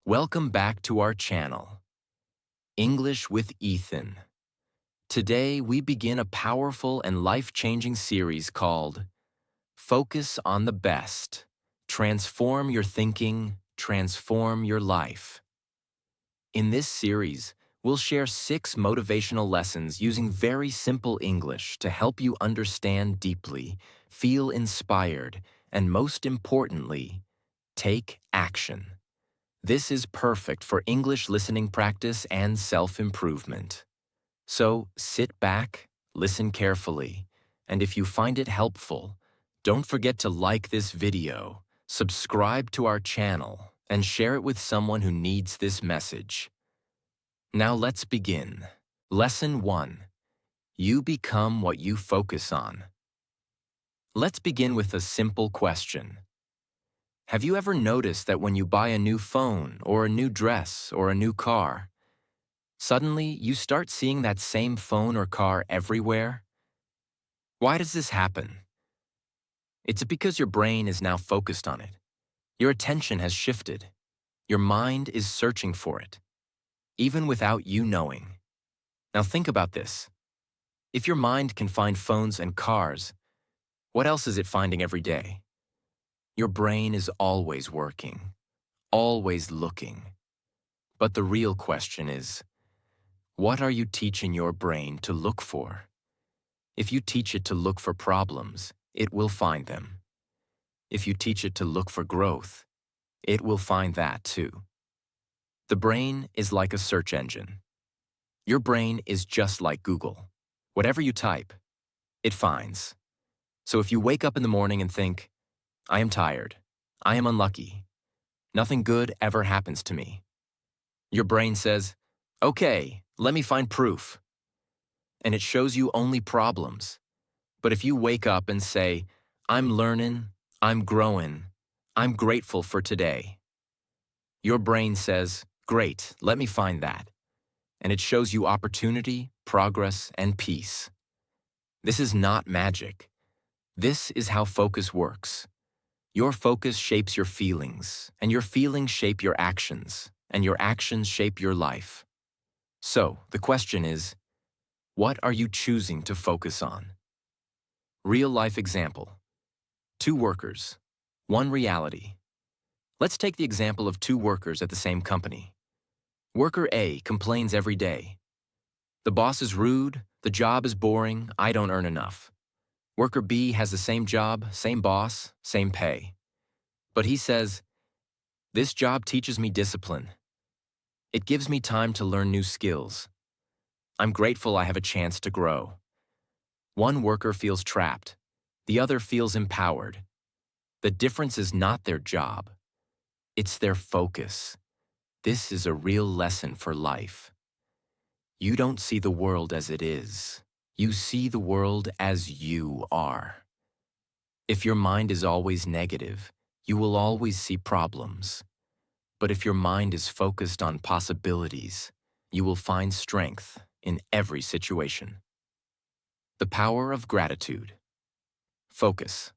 Welcome back to our channel, English with Ethan. Today, we begin a powerful and life-changing series called Focus on the Best. Transform your thinking, transform your life. In this series, we'll share 6 motivational lessons using very simple English to help you understand deeply, feel inspired, and most importantly, take action. This is perfect for English listening practice and self-improvement. So sit back, listen carefully, and if you find it helpful, don't forget to like this video, subscribe to our channel, and share it with someone who needs this message. Now let's begin. Lesson 1. You become what you focus on. Let's begin with a simple question. Have you ever noticed that when you buy a new phone or a new dress or a new car, suddenly you start seeing that same phone or car everywhere? Why does this happen? It's because your brain is now focused on it. Your attention has shifted. Your mind is searching for it, even without you knowing. Now think about this. If your mind can find phones and cars, what else is it finding every day? Your brain is always working, always looking. But the real question is, what are you teaching your brain to look for? If you teach it to look for problems, it will find them. If you teach it to look for growth, it will find that too. The brain is like a search engine. Your brain is just like Google. Whatever you type, it finds. So if you wake up in the morning and think, I am tired, I am unlucky, nothing good ever happens to me, your brain says, okay, let me find proof. And it shows you only problems. But if you wake up and say, I'm learning, I'm growing, I'm grateful for today, your brain says, great, let me find that. And it shows you opportunity, progress, and peace. This is not magic. This is how focus works. Your focus shapes your feelings, and your feelings shape your actions, and your actions shape your life. So, the question is, what are you choosing to focus on? Real-life example. 2 workers, 1 reality. Let's take the example of 2 workers at the same company. Worker A complains every day. The boss is rude, the job is boring, I don't earn enough. Worker B has the same job, same boss, same pay. But he says, this job teaches me discipline. It gives me time to learn new skills. I'm grateful I have a chance to grow. One worker feels trapped. The other feels empowered. The difference is not their job. It's their focus. This is a real lesson for life. You don't see the world as it is. You see the world as you are. If your mind is always negative, you will always see problems. But if your mind is focused on possibilities, you will find strength in every situation. The power of gratitude. Focus.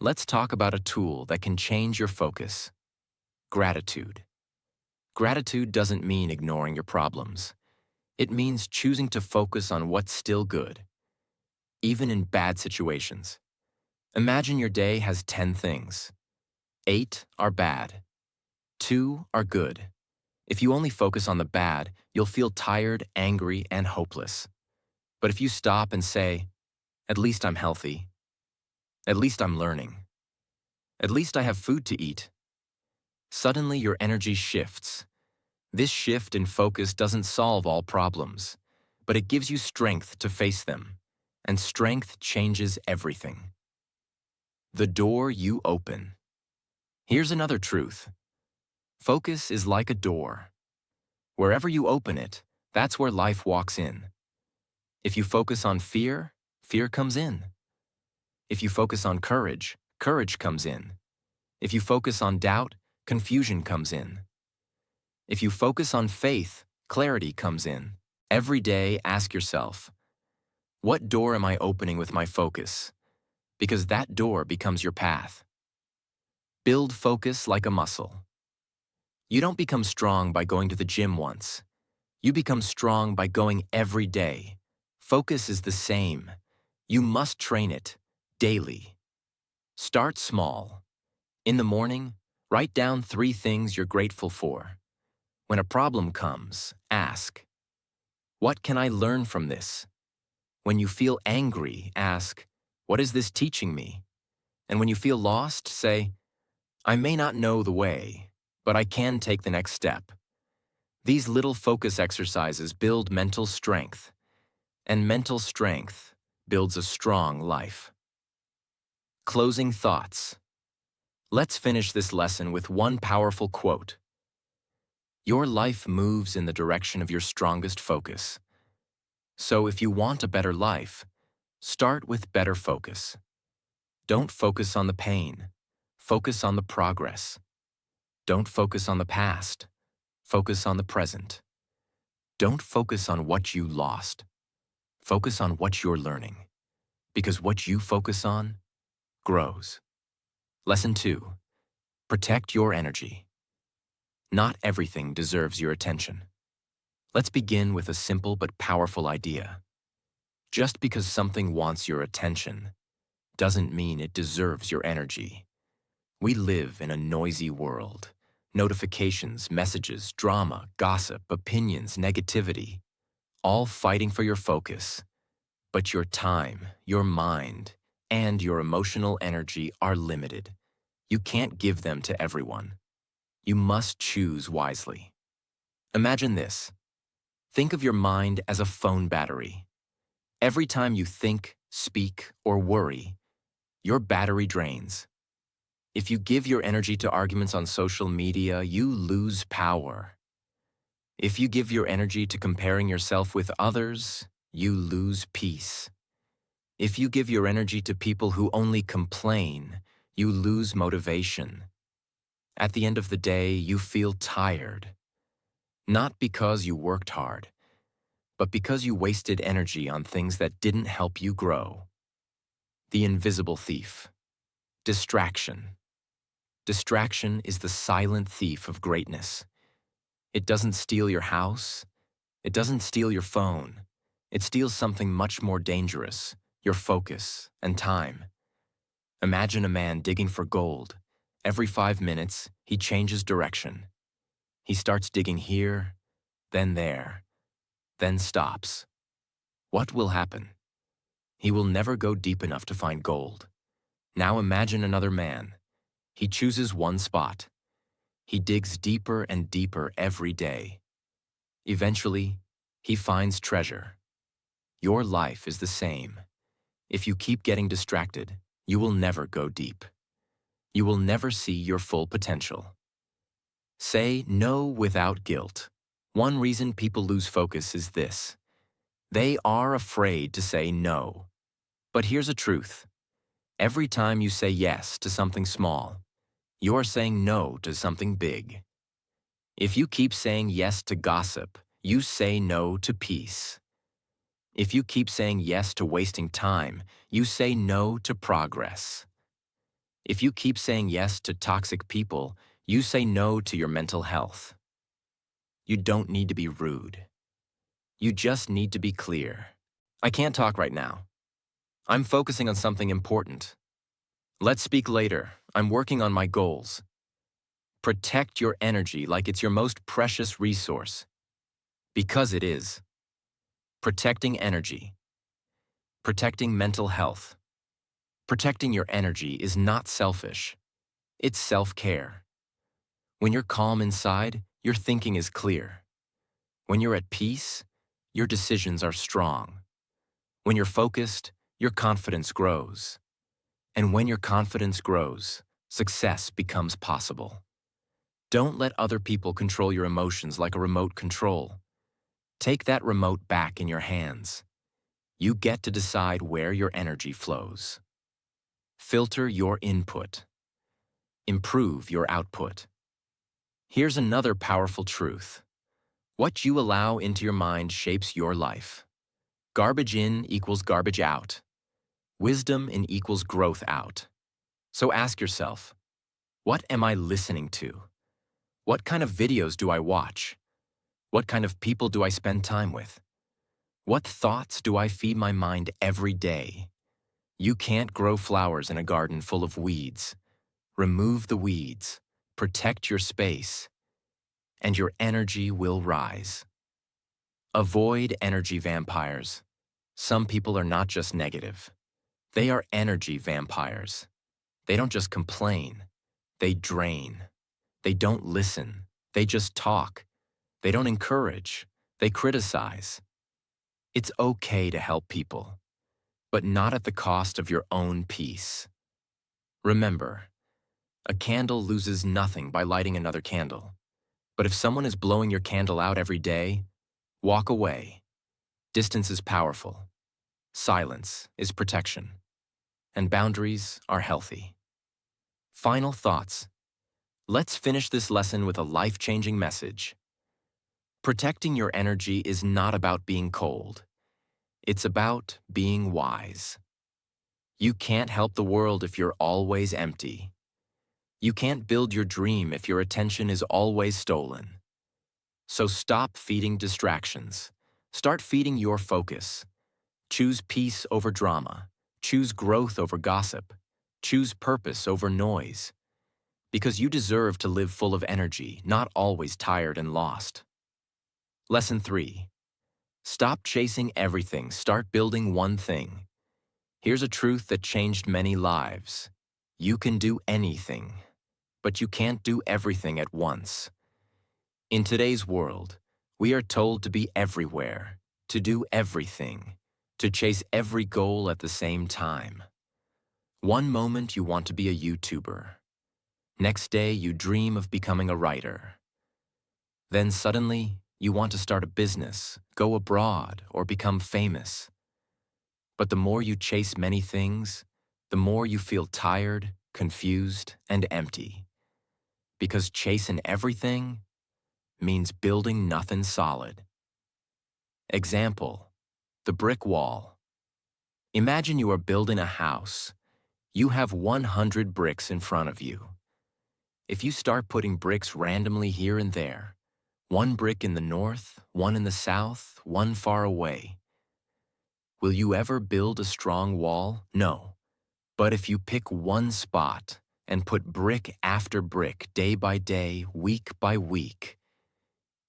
Let's talk about a tool that can change your focus. Gratitude. Gratitude doesn't mean ignoring your problems. It means choosing to focus on what's still good, even in bad situations. Imagine your day has 10 things. 8 are bad. 2 are good. If you only focus on the bad, you'll feel tired, angry, and hopeless. But if you stop and say, at least I'm healthy, at least I'm learning, at least I have food to eat, suddenly your energy shifts. This shift in focus doesn't solve all problems, but it gives you strength to face them, and strength changes everything. The door you open. Here's another truth. Focus is like a door. Wherever you open it, that's where life walks in. If you focus on fear, fear comes in. If you focus on courage, courage comes in. If you focus on doubt, confusion comes in. If you focus on faith, clarity comes in. Every day, ask yourself, what door am I opening with my focus? Because that door becomes your path. Build focus like a muscle. You don't become strong by going to the gym once. You become strong by going every day. Focus is the same. You must train it daily. Start small. In the morning, write down 3 things you're grateful for. When a problem comes, ask, what can I learn from this? When you feel angry, ask, what is this teaching me? And when you feel lost, say, I may not know the way, but I can take the next step. These little focus exercises build mental strength, and mental strength builds a strong life. Closing thoughts. Let's finish this lesson with one powerful quote. Your life moves in the direction of your strongest focus. So if you want a better life, start with better focus. Don't focus on the pain. Focus on the progress. Don't focus on the past. Focus on the present. Don't focus on what you lost. Focus on what you're learning. Because what you focus on grows. Lesson 2. Protect your energy. Not everything deserves your attention. Let's begin with a simple but powerful idea. Just because something wants your attention doesn't mean it deserves your energy. We live in a noisy world. Notifications, messages, drama, gossip, opinions, negativity, all fighting for your focus. But your time, your mind, and your emotional energy are limited. You can't give them to everyone. You must choose wisely. Imagine this. Think of your mind as a phone battery. Every time you think, speak, or worry, your battery drains. If you give your energy to arguments on social media, you lose power. If you give your energy to comparing yourself with others, you lose peace. If you give your energy to people who only complain, you lose motivation. At the end of the day, you feel tired. Not because you worked hard, but because you wasted energy on things that didn't help you grow. The invisible thief. Distraction. Distraction is the silent thief of greatness. It doesn't steal your house. It doesn't steal your phone. It steals something much more dangerous, your focus and time. Imagine a man digging for gold. Every 5 minutes, he changes direction. He starts digging here, then there, then stops. What will happen? He will never go deep enough to find gold. Now imagine another man. He chooses one spot. He digs deeper and deeper every day. Eventually, he finds treasure. Your life is the same. If you keep getting distracted, you will never go deep. You will never see your full potential. Say no without guilt. One reason people lose focus is this. They are afraid to say no. But here's a truth. Every time you say yes to something small, you're saying no to something big. If you keep saying yes to gossip, you say no to peace. If you keep saying yes to wasting time, you say no to progress. If you keep saying yes to toxic people, you say no to your mental health. You don't need to be rude. You just need to be clear. I can't talk right now. I'm focusing on something important. Let's speak later. I'm working on my goals. Protect your energy like it's your most precious resource. Because it is. Protecting energy. Protecting mental health. Protecting your energy is not selfish. It's self-care. When you're calm inside, your thinking is clear. When you're at peace, your decisions are strong. When you're focused, your confidence grows. And when your confidence grows, success becomes possible. Don't let other people control your emotions like a remote control. Take that remote back in your hands. You get to decide where your energy flows. Filter your input. Improve your output. Here's another powerful truth. What you allow into your mind shapes your life. Garbage in equals garbage out. Wisdom in equals growth out. So ask yourself, what am I listening to? What kind of videos do I watch? What kind of people do I spend time with? What thoughts do I feed my mind every day? You can't grow flowers in a garden full of weeds. Remove the weeds, protect your space, and your energy will rise. Avoid energy vampires. Some people are not just negative. They are energy vampires. They don't just complain, they drain. They don't listen, they just talk. They don't encourage, they criticize. It's okay to help people, but not at the cost of your own peace. Remember, a candle loses nothing by lighting another candle. But if someone is blowing your candle out every day, walk away. Distance is powerful. Silence is protection. And boundaries are healthy. Final thoughts. Let's finish this lesson with a life-changing message. Protecting your energy is not about being cold. It's about being wise. You can't help the world if you're always empty. You can't build your dream if your attention is always stolen. So stop feeding distractions. Start feeding your focus. Choose peace over drama. Choose growth over gossip. Choose purpose over noise. Because you deserve to live full of energy, not always tired and lost. Lesson 3. Stop chasing everything. Start building one thing. Here's a truth that changed many lives. You can do anything, but you can't do everything at once. In today's world, we are told to be everywhere, to do everything, to chase every goal at the same time. One moment you want to be a YouTuber. Next day you dream of becoming a writer. Then suddenly you want to start a business, go abroad, or become famous. But the more you chase many things, the more you feel tired, confused, and empty. Because chasing everything means building nothing solid. Example, the brick wall. Imagine you are building a house. You have 100 bricks in front of you. If you start putting bricks randomly here and there, one brick in the north, one in the south, one far away, will you ever build a strong wall? No. But if you pick one spot and put brick after brick, day by day, week by week,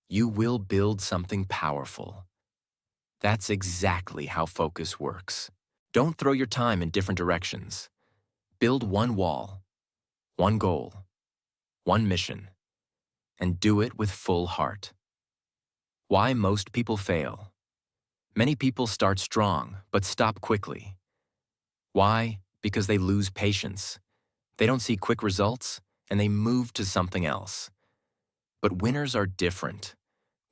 you will build something powerful. That's exactly how focus works. Don't throw your time in different directions. Build one wall, one goal, one mission, and do it with full heart. Why most people fail? Many people start strong, but stop quickly. Why? Because they lose patience. They don't see quick results, and they move to something else. But winners are different.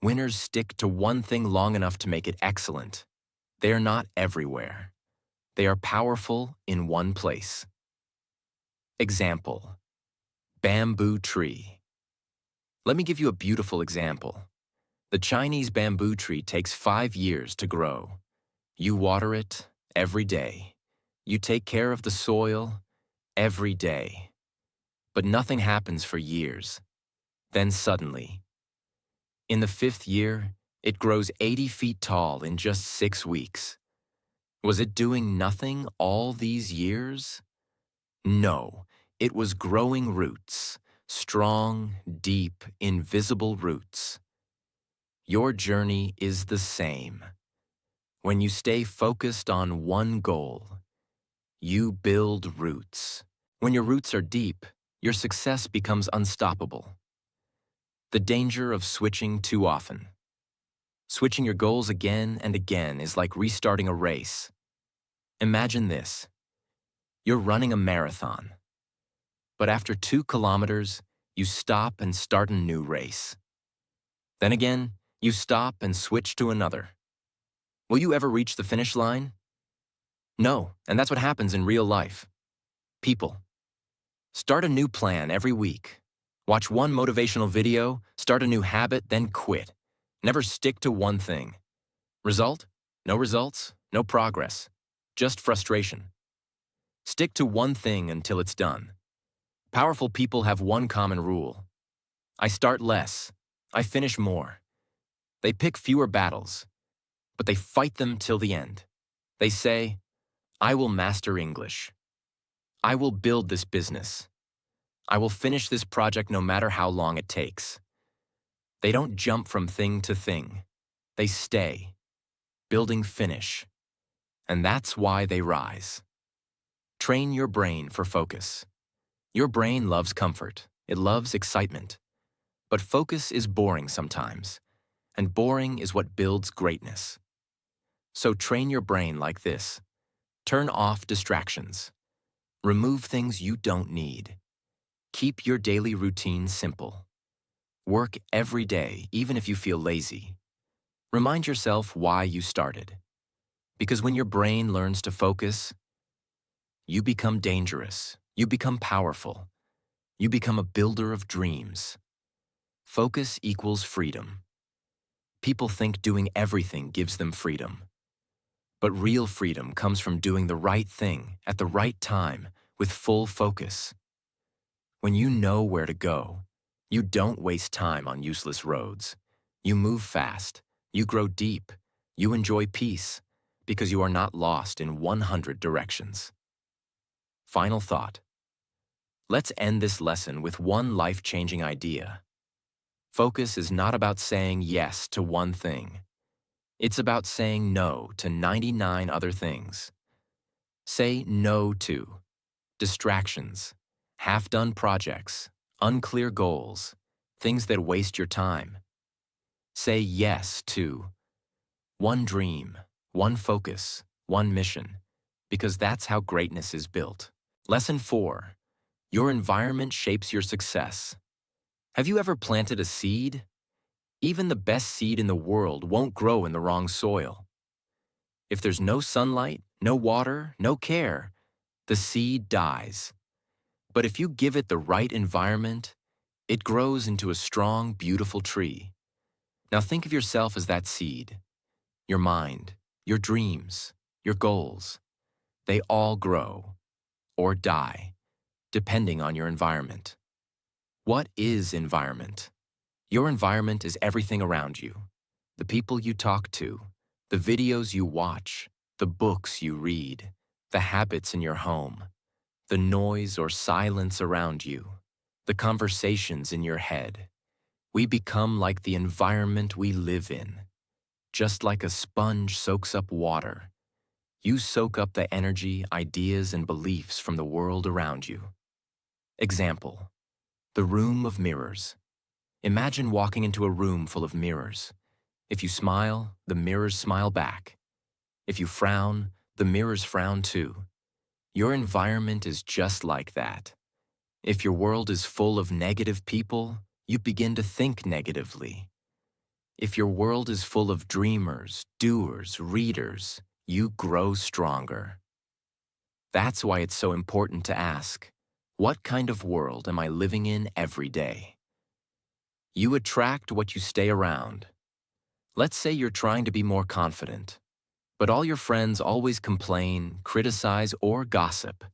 Winners stick to one thing long enough to make it excellent. They are not everywhere. They are powerful in one place. Example, bamboo tree. Let me give you a beautiful example. The Chinese bamboo tree takes 5 years to grow. You water it every day. You take care of the soil every day. But nothing happens for years. Then suddenly, in the 5th year, it grows 80 feet tall in just 6 weeks. Was it doing nothing all these years? No, it was growing roots, strong, deep, invisible roots. Your journey is the same. When you stay focused on one goal, you build roots. When your roots are deep, your success becomes unstoppable. The danger of switching too often. Switching your goals again and again is like restarting a race. Imagine this. You're running a marathon. But after 2 kilometers, you stop and start a new race. Then again, you stop and switch to another. Will you ever reach the finish line? No, and that's what happens in real life. People. Start a new plan every week. Watch one motivational video, start a new habit, then quit. Never stick to one thing. Result? No results, no progress. Just frustration. Stick to one thing until it's done. Powerful people have one common rule. I start less. I finish more. They pick fewer battles, but they fight them till the end. They say, I will master English. I will build this business. I will finish this project no matter how long it takes. They don't jump from thing to thing. They stay, building finish. And that's why they rise. Train your brain for focus. Your brain loves comfort. It loves excitement. But focus is boring sometimes, and boring is what builds greatness. So train your brain like this. Turn off distractions. Remove things you don't need. Keep your daily routine simple. Work every day, even if you feel lazy. Remind yourself why you started. Because when your brain learns to focus, you become dangerous. You become powerful. You become a builder of dreams. Focus equals freedom. People think doing everything gives them freedom. But real freedom comes from doing the right thing at the right time with full focus. When you know where to go, you don't waste time on useless roads. You move fast. You grow deep. You enjoy peace because you are not lost in 100 directions. Final thought. Let's end this lesson with one life-changing idea. Focus is not about saying yes to one thing. It's about saying no to 99 other things. Say no to distractions, half-done projects, unclear goals, things that waste your time. Say yes to one dream, one focus, one mission, because that's how greatness is built. Lesson 4. Your environment shapes your success. Have you ever planted a seed? Even the best seed in the world won't grow in the wrong soil. If there's no sunlight, no water, no care, the seed dies. But if you give it the right environment, it grows into a strong, beautiful tree. Now think of yourself as that seed. Your mind, your dreams, your goals, they all grow or die, depending on your environment. What is environment? Your environment is everything around you. The people you talk to, the videos you watch, the books you read, the habits in your home, the noise or silence around you, the conversations in your head. We become like the environment we live in. Just like a sponge soaks up water, you soak up the energy, ideas, and beliefs from the world around you. Example, the room of mirrors. Imagine walking into a room full of mirrors. If you smile, the mirrors smile back. If you frown, the mirrors frown too. Your environment is just like that. If your world is full of negative people, you begin to think negatively. If your world is full of dreamers, doers, readers, you grow stronger. That's why it's so important to ask, what kind of world am I living in every day? You attract what you stay around. Let's say you're trying to be more confident, but all your friends always complain, criticize, or gossip,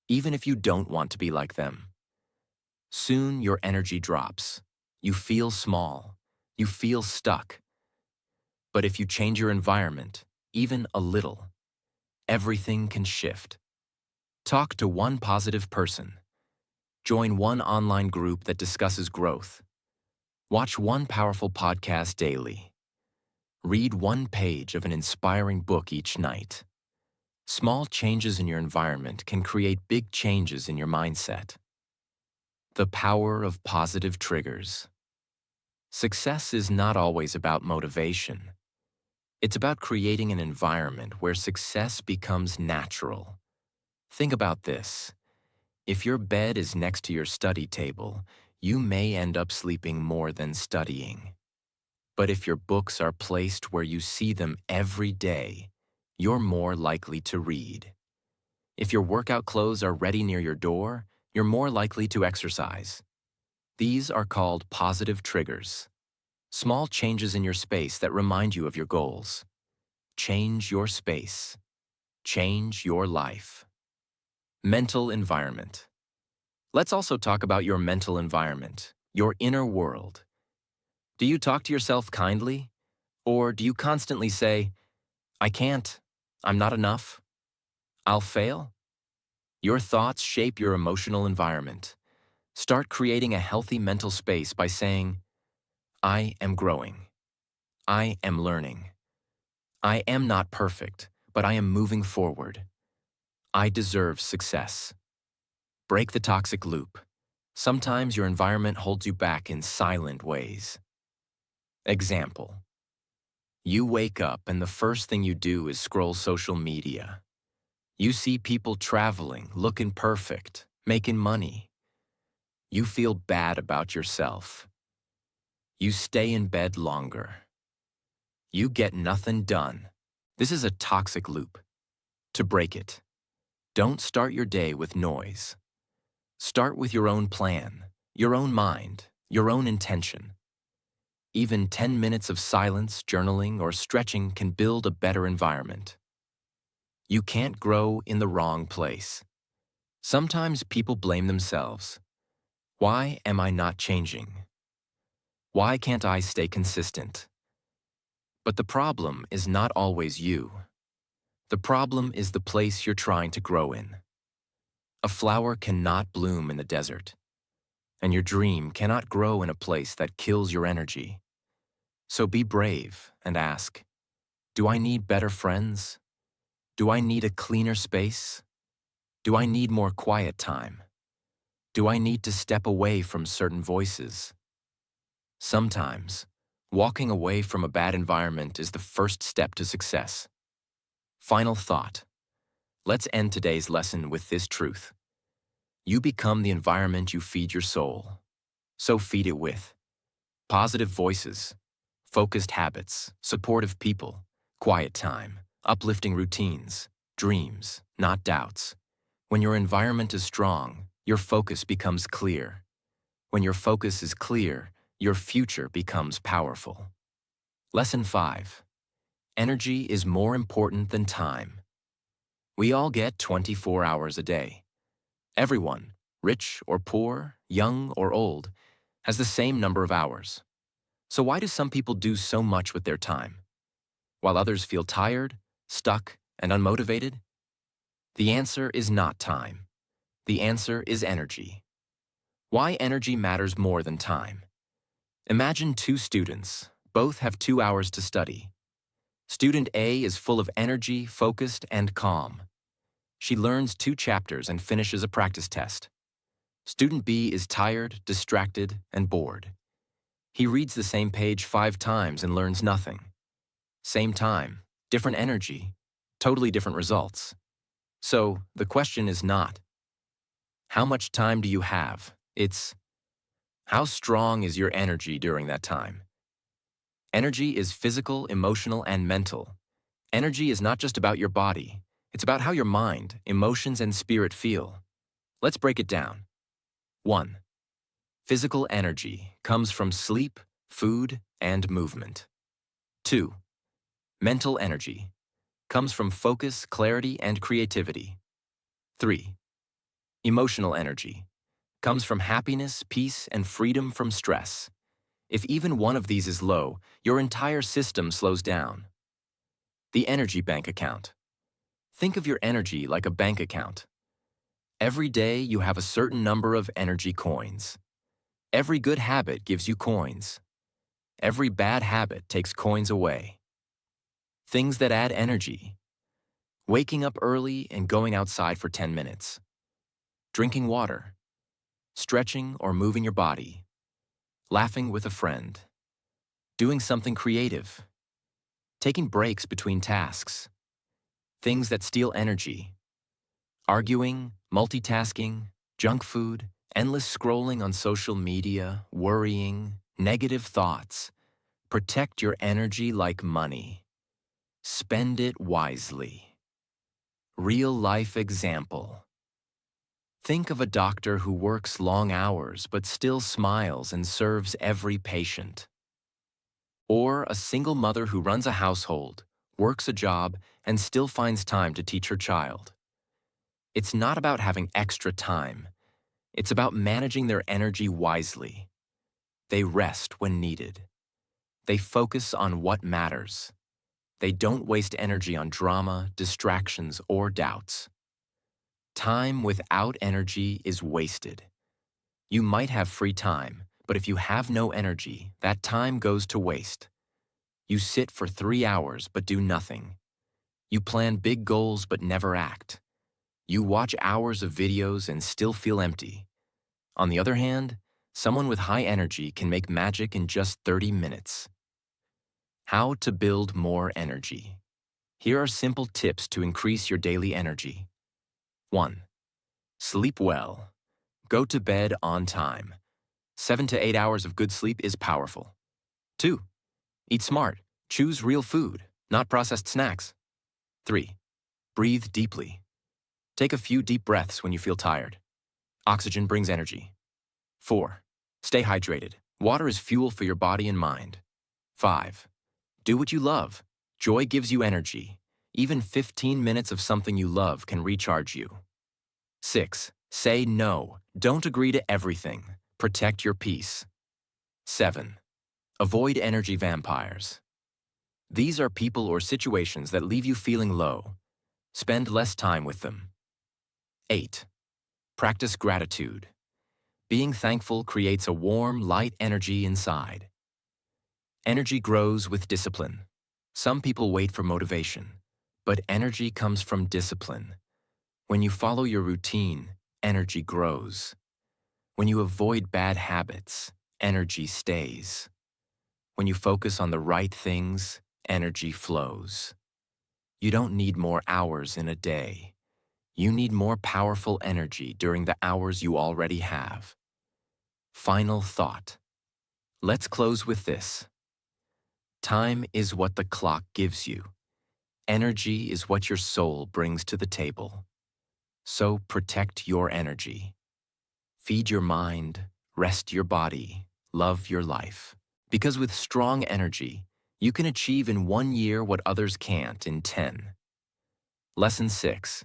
even if you don't want to be like them. Soon your energy drops. You feel small. You feel stuck. But if you change your environment, even a little, everything can shift. Talk to one positive person. Join one online group that discusses growth. Watch one powerful podcast daily. Read one page of an inspiring book each night. Small changes in your environment can create big changes in your mindset. The power of positive triggers. Success is not always about motivation. It's about creating an environment where success becomes natural. Think about this. If your bed is next to your study table, you may end up sleeping more than studying. But if your books are placed where you see them every day, you're more likely to read. If your workout clothes are ready near your door, you're more likely to exercise. These are called positive triggers. Small changes in your space that remind you of your goals. Change your space. Change your life. Mental environment. Let's also talk about your mental environment, your inner world. Do you talk to yourself kindly? Or do you constantly say, I can't, I'm not enough, I'll fail? Your thoughts shape your emotional environment. Start creating a healthy mental space by saying, I am growing. I am learning. I am not perfect, but I am moving forward. I deserve success. Break the toxic loop. Sometimes your environment holds you back in silent ways. Example: you wake up and the first thing you do is scroll social media. You see people traveling, looking perfect, making money. You feel bad about yourself. You stay in bed longer. You get nothing done. This is a toxic loop. To break it, don't start your day with noise. Start with your own plan, your own mind, your own intention. Even 10 minutes of silence, journaling, or stretching can build a better environment. You can't grow in the wrong place. Sometimes people blame themselves. Why am I not changing? Why can't I stay consistent? But the problem is not always you. The problem is the place you're trying to grow in. A flower cannot bloom in the desert, and your dream cannot grow in a place that kills your energy. So be brave and ask, do I need better friends? Do I need a cleaner space? Do I need more quiet time? Do I need to step away from certain voices? Sometimes, walking away from a bad environment is the first step to success. Final thought. Let's end today's lesson with this truth. You become the environment you feed your soul. So feed it with positive voices, focused habits, supportive people, quiet time, uplifting routines, dreams, not doubts. When your environment is strong, your focus becomes clear. When your focus is clear, your future becomes powerful. Lesson 5. Energy is more important than time. We all get 24 hours a day. Everyone, rich or poor, young or old, has the same number of hours. So why do some people do so much with their time, while others feel tired, stuck, and unmotivated? The answer is not time. The answer is energy. Why energy matters more than time. Imagine two students. Both have 2 hours to study. Student A is full of energy, focused, and calm. She learns 2 chapters and finishes a practice test. Student B is tired, distracted, and bored. He reads the same page 5 times and learns nothing. Same time, different energy, totally different results. So, the question is not, how much time do you have? It's, how strong is your energy during that time? Energy is physical, emotional, and mental. Energy is not just about your body. It's about how your mind, emotions, and spirit feel. Let's break it down. 1. Physical energy comes from sleep, food, and movement. 2. Mental energy comes from focus, clarity, and creativity. 3. Emotional energy comes from happiness, peace, and freedom from stress. If even one of these is low, your entire system slows down. The energy bank account. Think of your energy like a bank account. Every day you have a certain number of energy coins. Every good habit gives you coins. Every bad habit takes coins away. Things that add energy. Waking up early and going outside for 10 minutes. Drinking water. Stretching or moving your body. Laughing with a friend. Doing something creative. Taking breaks between tasks. Things that steal energy. Arguing, multitasking, junk food, endless scrolling on social media, worrying, negative thoughts. Protect your energy like money. Spend it wisely. Real-life example. Think of a doctor who works long hours but still smiles and serves every patient. Or a single mother who runs a household, works a job, and still finds time to teach her child. It's not about having extra time. It's about managing their energy wisely. They rest when needed. They focus on what matters. They don't waste energy on drama, distractions, or doubts. Time without energy is wasted. You might have free time, but if you have no energy, that time goes to waste. You sit for 3 hours but do nothing. You plan big goals but never act. You watch hours of videos and still feel empty. On the other hand, someone with high energy can make magic in just 30 minutes. How to build more energy. Here are simple tips to increase your daily energy. 1. Sleep well. Go to bed on time. 7 to 8 hours of good sleep is powerful. 2. Eat smart. Choose real food, not processed snacks. 3. Breathe deeply. Take a few deep breaths when you feel tired. Oxygen brings energy. 4. Stay hydrated. Water is fuel for your body and mind. 5. Do what you love. Joy gives you energy. Even 15 minutes of something you love can recharge you. 6. Say no. Don't agree to everything. Protect your peace. 7. Avoid energy vampires. These are people or situations that leave you feeling low. Spend less time with them. 8. Practice gratitude. Being thankful creates a warm, light energy inside. Energy grows with discipline. Some people wait for motivation, but energy comes from discipline. When you follow your routine, energy grows. When you avoid bad habits, energy stays. When you focus on the right things, energy flows. You don't need more hours in a day. You need more powerful energy during the hours you already have. Final thought. Let's close with this. Time is what the clock gives you. Energy is what your soul brings to the table. So protect your energy. Feed your mind, rest your body, love your life. Because with strong energy, you can achieve in 1 year what others can't in 10. Lesson 6.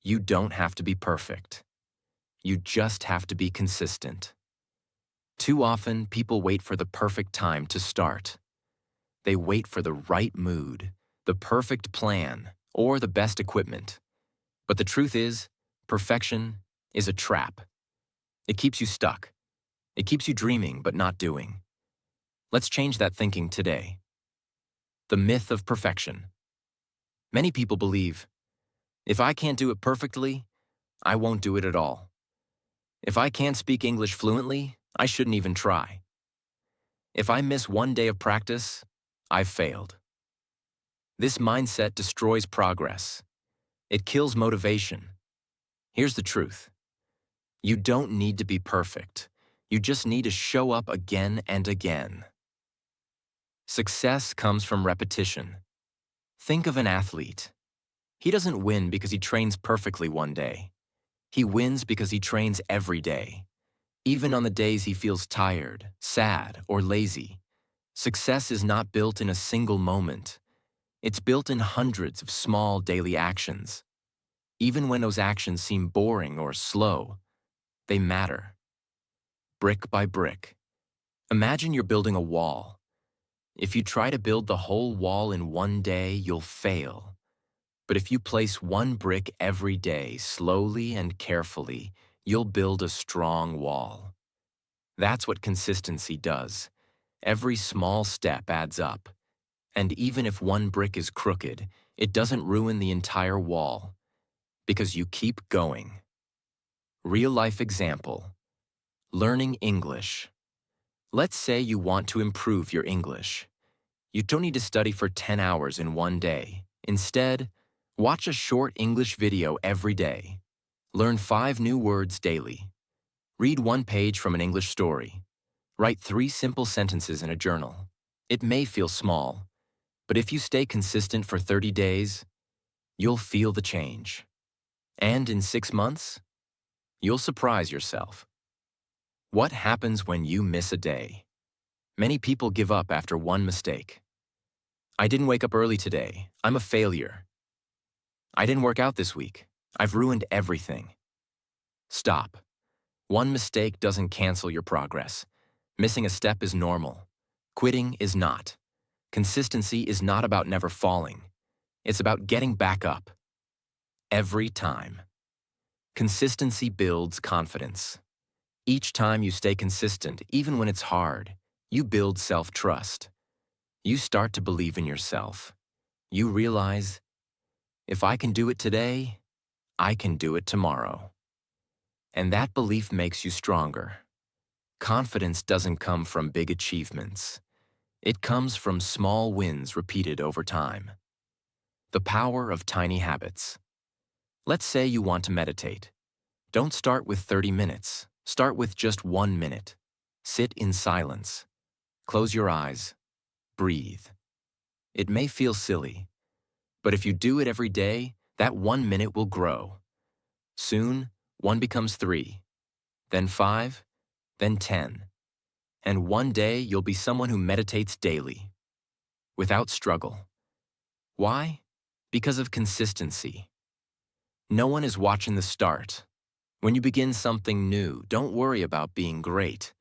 You don't have to be perfect. You just have to be consistent. Too often, people wait for the perfect time to start. They wait for the right mood, the perfect plan, or the best equipment. But the truth is, perfection is a trap. It keeps you stuck. It keeps you dreaming but not doing. Let's change that thinking today. The myth of perfection. Many people believe, if I can't do it perfectly, I won't do it at all. If I can't speak English fluently, I shouldn't even try. If I miss 1 day of practice, I've failed. This mindset destroys progress. It kills motivation. Here's the truth. You don't need to be perfect. You just need to show up again and again. Success comes from repetition. Think of an athlete. He doesn't win because he trains perfectly one day. He wins because he trains every day. Even on the days he feels tired, sad, or lazy. Success is not built in a single moment. It's built in hundreds of small daily actions. Even when those actions seem boring or slow, they matter. Brick by brick. Imagine you're building a wall. If you try to build the whole wall in 1 day, you'll fail. But if you place 1 brick every day, slowly and carefully, you'll build a strong wall. That's what consistency does. Every small step adds up. And even if 1 brick is crooked, it doesn't ruin the entire wall. Because you keep going. Real-life example. Learning English. Let's say you want to improve your English. You don't need to study for 10 hours in 1 day. Instead, watch a short English video every day. Learn 5 new words daily. Read 1 page from an English story. Write 3 simple sentences in a journal. It may feel small, but if you stay consistent for 30 days, you'll feel the change. And in 6 months, you'll surprise yourself. What happens when you miss a day? Many people give up after 1 mistake. I didn't wake up early today. I'm a failure. I didn't work out this week. I've ruined everything. Stop. 1 mistake doesn't cancel your progress. Missing a step is normal. Quitting is not. Consistency is not about never falling. It's about getting back up. Every time. Consistency builds confidence. Each time you stay consistent, even when it's hard, you build self-trust. You start to believe in yourself. You realize, if I can do it today, I can do it tomorrow. And that belief makes you stronger. Confidence doesn't come from big achievements. It comes from small wins repeated over time. The power of tiny habits. Let's say you want to meditate. Don't start with 30 minutes. Start with just 1 minute. Sit in silence. Close your eyes. Breathe. It may feel silly, but if you do it every day, that 1 minute will grow. Soon, 1 becomes 3, then 5, then 10. And one day you'll be someone who meditates daily, without struggle. Why? Because of consistency. No one is watching the start. When you begin something new, don't worry about being great.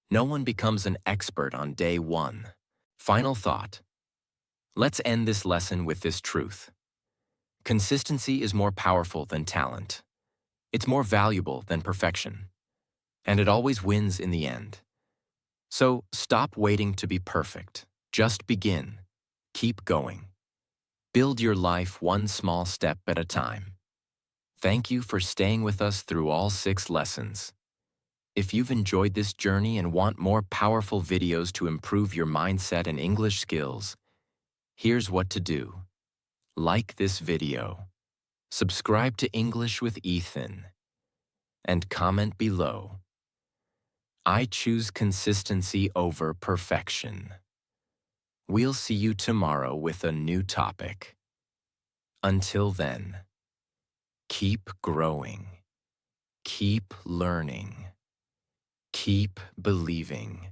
No one becomes an expert on day 1. Final thought. Let's end this lesson with this truth. Consistency is more powerful than talent. It's more valuable than perfection. And it always wins in the end. So stop waiting to be perfect. Just begin. Keep going. Build your life one small step at a time. Thank you for staying with us through all 6 lessons. If you've enjoyed this journey and want more powerful videos to improve your mindset and English skills, here's what to do. Like this video, subscribe to English with Ethan, and comment below. I choose consistency over perfection. We'll see you tomorrow with a new topic. Until then, keep growing, keep learning, keep believing.